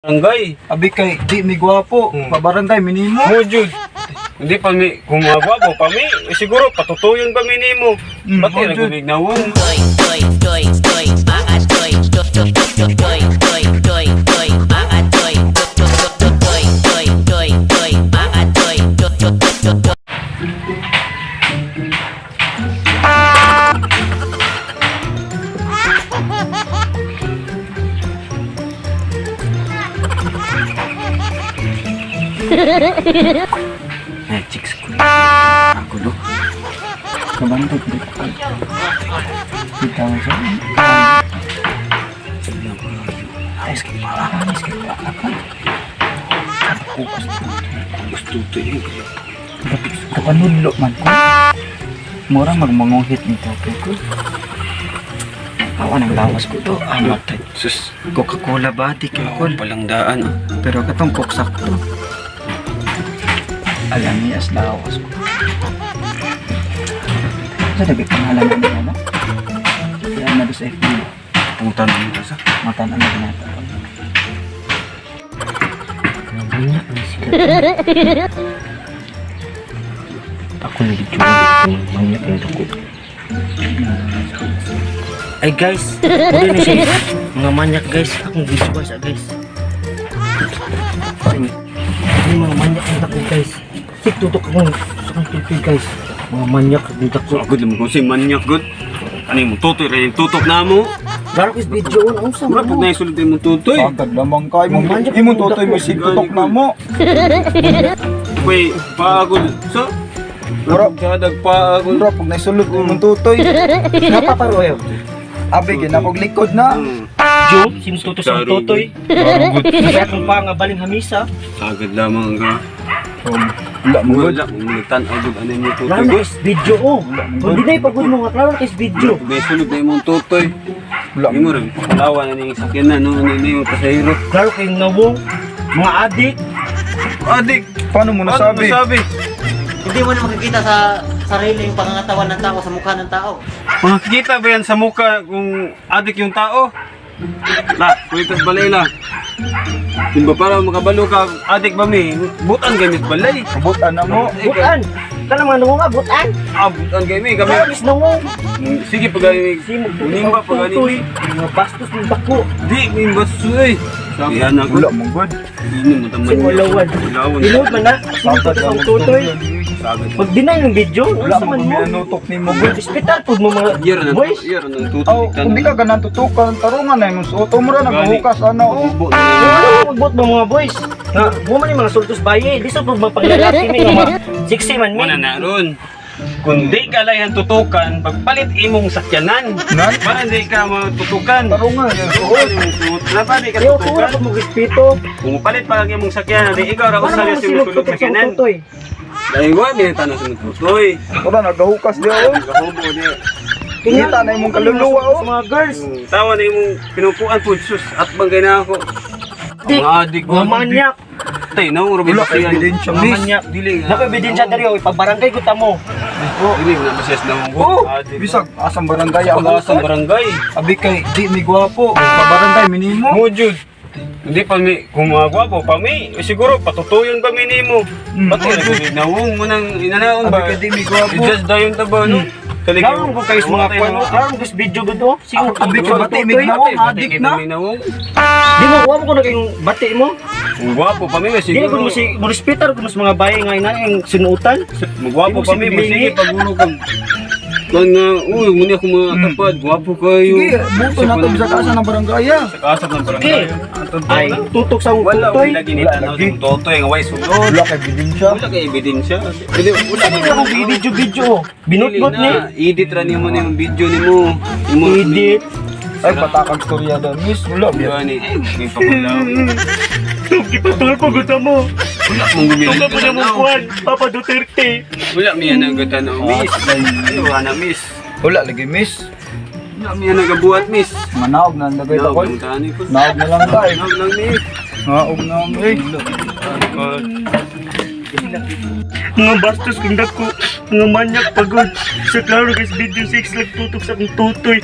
Barangay. Abi kay di mi gwapo. Pabarangay minimo. Mo jud. Hindi pa mi gumagawa mo pa mi. Siguro patutuyon pa mi nimo. Pati mo ra jud. gumig nawon. Chicks ko. Ako do. Kabantog di ka. Kita mo sa. Ayos ka pa. Ayos ka pa. Ako gusto to yun. Kapanudlo man ko. Mura magmanguhit ni tatay ko. Awan ang lawas ko to. Amat. Sus. Coca-Cola ba? Di Coca-Cola. Palang daan. Pero katong koksakto. Alam niya as lawas ko. Sa dabi pangalan na niya na? Kaya na doon sa FB. Punta na nito sa. Mata na natin. Banyak na sila. Ako nag-join kung banyak yung takot. Ay guys, muli na siya. Mga manyak guys, akong video ba siya guys. Ay mga manyak yung takot guys. Sik tutok akong sa kong tupig guys. Mga manyak yung takot. Agad lang ko si manyak good. Ano yung tutoy rin yung tutok na mo. Garo guys video on ang sama Mura pag mo. naisulod yung tutoy. Agad lamang kayo mo. Manyak Imo yung tutoy mo dako. si tutok na mo. Wait, paagod. So? Mura. Kadag paagod. Mura pag naisulod mo tutoy. Napaparo yun. Abi ginapog likod na. Jo, sinututos ang totoy. Kaya kung pa nga baling hamisa. Agad lamang ka. Wala mo good. Wala, umulitan agad ano yung tutoy. Klaro guys video oh. Kung di na ipagod mo nga, klaro guys video. Naisulod na yung tutoy. Wala Hindi mo rin, palawan na yung sakyan na, no? Ano yung pasahero. Klaro kayong nawong, mga adik. Adik! Paano mo nasabi? Ano nasabi? Hindi mo na makikita sa sarili yung pangangatawan ng tao sa mukha ng tao. Makikita ba yan sa mukha kung adik yung tao? La, kulitas balay la. Di ba para makabalo ka, adik ba mi? Butan gamit balay. Kabutan na mo. Butan. Kala mga nawong nga, butan. Butan kami, kami. Klaro guys nawong. Sige pag gani, Simog nimba pag gani. Mga bastos ng bako. Di, nimba suy. Sabi yan ako. Wala mo good. Hindi mo taman. Simulawan. Simulawan. Inood man na, sinututos ang tutoy. Sabi. Pag dinay ng video, Wala ano mo man mo? minutok ni mo good. Hospital po mo mga Year na, boys. year na Oh, tutoy. kung di ka ganang tutukan, tarungan na yung suoto mo rin, naghuhukas, ano, oh. Bubo Ano magbot mo mga boys? Nga, mo man yung mga sultos baye. Di sa pag paglalaki may mga 60 man Muna may. na ron. Kung di ka lang tutukan, pagpalit imong sakyanan. Nan? Para di ka matutukan. Tarungan, yung suot. Tutukan imong suot. Na pa di ka Yo, tuwa tutukan. ko mo respeto. Kung palit pa lang imong sakyanan, di ikaw ra Ano usali naman sa silog sulod tutok sa sakyanan. tutoy? Dahil wa di tanong sa tutoy. Wala, naghuhukas di, oh. Gahubo di. Kita na imong kaluluwa, oh. Sa mga girls. Tawa na imong pinupuan po sus at bangay na ako. Dik, Mga adik mga manyak. Tay, no, Robin Wala, ebidensya, Mga miss. manyak. Dili nga. Naka-ebidensya dari o, ipagbarangay ko tamo. Dili nga masas na mong Oh, adik. bisag, asang barangay ang Pag-asang barangay. Abi kay di mi gwapo. Pabarangay minimo. Mujud. Hindi pa mi gumagawa po pa mi. Siguro patutuyon pa mi nimo. Pati mujud. nagiging nawong mo nang inanaon Abi ba? kay di mi gwapo. I-just dayon ta ba no? Klaro ko kayo sa mga kwano. Klaro ko sa video ba to? Sige, Abi kay bati mi tutoy. nawong adik na. Di mo, kuha mo ko naging bati mo. Ang gwapo pa mi Di siguro. ko mo si mo respetar ko mas mga baye nga ina yung sinuutan. Magwapo pa mi Di mo si sige pagulo kag kan nga uy muni ako mga tapad gwapo kayo. Sige, buto na to sa kasa ng barangay. Sa kasap ng barangay. Okay. Ay, tutok sa Wala tutoy. wala ginitanaw Wala, ng totoy nga way sulod. Wala kay ebidensya. Wala kay ebidensya. Dili wala Sige na akong video-video. Binutbot Dili ni. na. Edit ra nimo yung video nimo. Edit. Ay, patakang storya daw, miss. Wala, biya. Gani, may pagulaw. Ipatul ko gusto mo. Wala mong gumilid Tunga pa na mong kuhan, Papa Duterte. Wala miya nagatanaw, miss. Ano na, miss? Wala lagi, miss. Wala miya nagabuhat, miss. Manaog na nagay Naog ko. lang tani ko. Naog na lang tayo. Naog lang, miss. Naog na, miss. Mga bastos kung dako. Mga manyak pagod. Sa klaro guys, video 6 lang tutok sa akong tutoy.